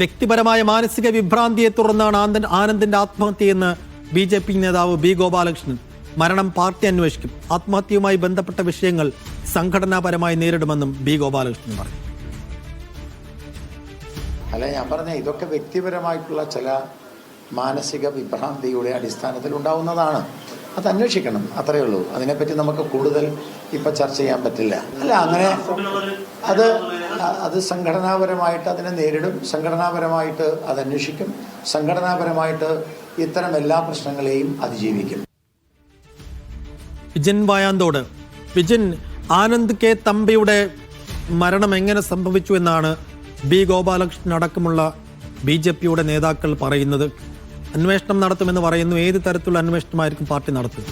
വ്യക്തിപരമായ മാനസിക വിഭ്രാന്തിയെ തുടർന്നാണ് ആനന്ദിന്റെ ആത്മഹത്യയെന്ന് BJP നേതാവ് B. ഗോപാലകൃഷ്ണൻ. മരണം പാർട്ടി അന്വേഷിക്കും. ആത്മഹത്യയുമായി ബന്ധപ്പെട്ട വിഷയങ്ങൾ സംഘടനാപരമായി നേരിടുമെന്നും B. ഗോപാലകൃഷ്ണൻ പറഞ്ഞു. അല്ല, ഞാൻ പറഞ്ഞ ഇതൊക്കെ വ്യക്തിപരമായിട്ടുള്ള ചില മാനസിക വിഭ്രാന്തിയുടെ അടിസ്ഥാനത്തിൽ ഉണ്ടാവുന്നതാണ്. അത് അന്വേഷിക്കണം, അത്രയേ ഉള്ളൂ. അതിനെപ്പറ്റി നമുക്ക് കൂടുതൽ ഇപ്പം ചർച്ച ചെയ്യാൻ പറ്റില്ല. അല്ല, അങ്ങനെ അത് സംഘടനാപരമായിട്ട് അതിനെ നേരിടും, സംഘടനാപരമായിട്ട് അത് അന്വേഷിക്കും, സംഘടനാപരമായിട്ട് ഇത്തരം എല്ലാ പ്രശ്നങ്ങളെയും അതിജീവിക്കും. വിജിൻ വായാന്തോട്. വിജിൻ, ആനന്ദ് കെ തമ്പിയുടെ മരണം എങ്ങനെ സംഭവിച്ചു എന്നാണ് B. ഗോപാലകൃഷ്ണൻ അടക്കമുള്ള BJPയുടെ നേതാക്കൾ പറയുന്നത്. അന്വേഷണം നടത്തുമെന്ന് പറയുന്നു. ഏത് തരത്തിലുള്ള അന്വേഷണമായിരിക്കും പാർട്ടി നടത്തുക?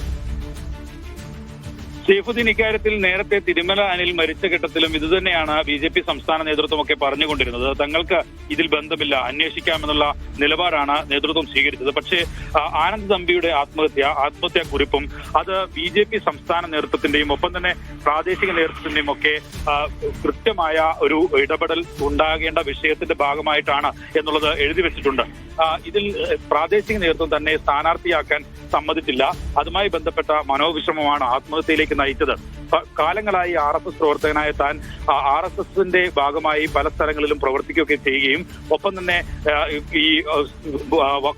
സൈഫുദ്ദീൻ ഇക്കാര്യത്തിൽ നേരത്തെ തിരുമല അനിൽ മരിച്ച ഘട്ടത്തിലും ഇതുതന്നെയാണ് BJP സംസ്ഥാന നേതൃത്വമൊക്കെ പറഞ്ഞുകൊണ്ടിരുന്നത്. തങ്ങൾക്ക് ഇതിൽ ബന്ധമില്ല, അന്വേഷിക്കാമെന്നുള്ള നിലപാടാണ് നേതൃത്വം സ്വീകരിച്ചത്. പക്ഷേ ആനന്ദ് തമ്പിയുടെ ആത്മഹത്യാ കുറിപ്പും അത് BJP സംസ്ഥാന നേതൃത്വത്തിന്റെയും ഒപ്പം തന്നെ പ്രാദേശിക നേതൃത്വത്തിന്റെയും ഒക്കെ കൃത്യമായ ഒരു ഇടപെടൽ ഉണ്ടാകേണ്ട വിഷയത്തിന്റെ ഭാഗമായിട്ടാണ് എന്നുള്ളത് എഴുതി വെച്ചിട്ടുണ്ട്. ഇതിൽ പ്രാദേശിക നേതൃത്വം തന്നെ സ്ഥാനാർത്ഥിയാക്കാൻ സമ്മതിച്ചില്ല. അതുമായി ബന്ധപ്പെട്ട മനോവിഷമമാണ് ആത്മഹത്യയിലേക്ക് നയിച്ചത്. കാലങ്ങളായി RSS പ്രവർത്തകനായ താൻ RSSന്റെ ഭാഗമായി പല സ്ഥലങ്ങളിലും പ്രവർത്തിക്കുകയൊക്കെ ചെയ്യുകയും ഒപ്പം തന്നെ ഈ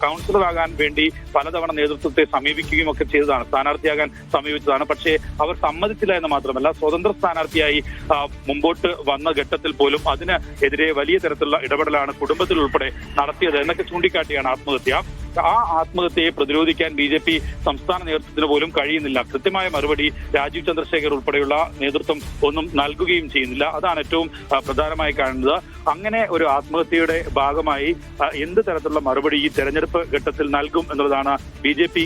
കൗൺസിലറാകാൻ വേണ്ടി പലതവണ നേതൃത്വത്തെ സമീപിക്കുകയും ഒക്കെ ചെയ്തതാണ്, സ്ഥാനാർത്ഥിയാകാൻ സമീപിച്ചതാണ്. പക്ഷേ അവർ സമ്മതിച്ചില്ല എന്ന് മാത്രമല്ല, സ്വതന്ത്ര സ്ഥാനാർത്ഥിയായി മുമ്പോട്ട് വന്ന ഘട്ടത്തിൽ പോലും അതിന് എതിരെ വലിയ തരത്തിലുള്ള ഇടപെടലാണ് കുടുംബത്തിൽ ഉൾപ്പെടെ നടത്തിയത് എന്നൊക്കെ ചൂണ്ടിക്കാട്ടിയാണ് ആത്മഹത്യ. ആ ആത്മഹത്യയെ പ്രതിരോധിക്കാൻ BJP സംസ്ഥാന നേതൃത്വത്തിന് പോലും കഴിയുന്നില്ല. കൃത്യമായ മറുപടി രാജീവ് ചന്ദ്രശേഖർ ഉൾപ്പെടെയുള്ള നേതൃത്വം ഒന്നും നൽകുകയും ചെയ്യുന്നില്ല. അതാണ് ഏറ്റവും പ്രധാനമായി കാണുന്നത്. അങ്ങനെ ഒരു ആത്മഹത്യയുടെ ഭാഗമായി എന്ത് തരത്തിലുള്ള മറുപടി ഈ തെരഞ്ഞെടുപ്പ് ഘട്ടത്തിൽ നൽകും എന്നുള്ളതാണ് BJP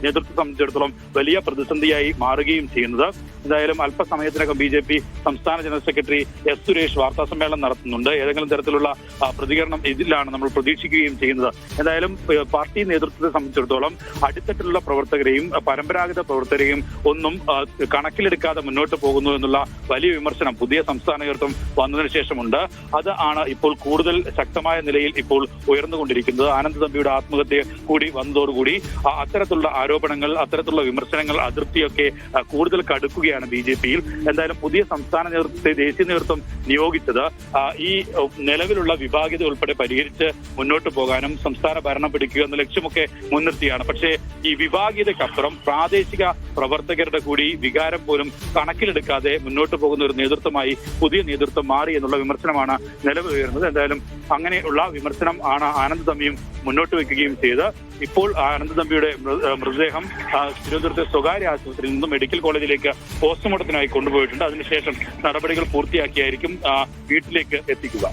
നേതൃത്വത്തെ സംബന്ധിച്ചിടത്തോളം വലിയ പ്രതിസന്ധിയായി മാറുകയും ചെയ്യുന്നത്. എന്തായാലും അല്പസമയത്തിനകം BJP സംസ്ഥാന ജനറൽ സെക്രട്ടറി S. സുരേഷ് വാർത്താസമ്മേളനം നടത്തുന്നുണ്ട്. ഏതെങ്കിലും തരത്തിലുള്ള പ്രതികരണം ഇതിലാണ് നമ്മൾ പ്രതീക്ഷിക്കുകയും ചെയ്യുന്നത്. എന്തായാലും പാർട്ടി നേതൃത്വത്തെ സംബന്ധിച്ചിടത്തോളം അടിത്തട്ടിലുള്ള പ്രവർത്തകരെയും പരമ്പരാഗത പ്രവർത്തകരെയും ഒന്നും കണക്കിലെടുക്കാതെ മുന്നോട്ട് പോകുന്നു എന്നുള്ള വലിയ വിമർശനം പുതിയ സംസ്ഥാന നേതൃത്വം വന്നതിന് ശേഷമുണ്ട്. അത് ആണ് ഇപ്പോൾ കൂടുതൽ ശക്തമായ നിലയിൽ ഇപ്പോൾ ഉയർന്നുകൊണ്ടിരിക്കുന്നത്. ആനന്ദ് തമ്പിയുടെ ആത്മഹത്യ കൂടി വന്നതോടുകൂടി അത്തരത്തിലുള്ള ആരോപണങ്ങൾ, അത്തരത്തിലുള്ള വിമർശനങ്ങൾ, അതൃപ്തിയൊക്കെ കൂടുതൽ കടുക്കുകയാണ് BJPയിൽ. എന്തായാലും പുതിയ സംസ്ഥാന നേതൃത്വത്തെ ദേശീയ നേതൃത്വം നിയോഗിച്ചത് ഈ നിലവിലുള്ള വിഭാഗീയത ഉൾപ്പെടെ പരിഹരിച്ച് മുന്നോട്ട് പോകാനും സംസ്ഥാന ഭരണം പിടിക്കുക എന്ന ലക്ഷ്യമൊക്കെ മുൻനിർത്തിയാണ്. പക്ഷേ ഈ വിഭാഗീയതയ്ക്കപ്പുറം പ്രാദേശിക പ്രവർത്തകരുടെ കൂടി വികാരം പോലും കണക്കിലെടുക്കാതെ മുന്നോട്ട് പോകുന്ന ഒരു നേതൃത്വമായി പുതിയ നേതൃത്വം മാറി എന്നുള്ള വിമർശനമാണ് നിലവിൽ ഉയർന്നത്. എന്തായാലും അങ്ങനെയുള്ള വിമർശനം ആണ് ആനന്ദ് തമ്പിയും മുന്നോട്ട് വയ്ക്കുകയും ചെയ്ത് ഇപ്പോൾ ആനന്ദ് തമ്പിയുടെ മൃതദേഹം തിരുവനന്തപുരത്തെ സ്വകാര്യ ആശുപത്രിയിൽ നിന്നും മെഡിക്കൽ കോളേജിലേക്ക് പോസ്റ്റ്മോർട്ടത്തിനായി കൊണ്ടുപോയിട്ടുണ്ട്. അതിനുശേഷം നടപടികൾ പൂർത്തിയാക്കിയായിരിക്കും വീട്ടിലേക്ക് എത്തിക്കുക.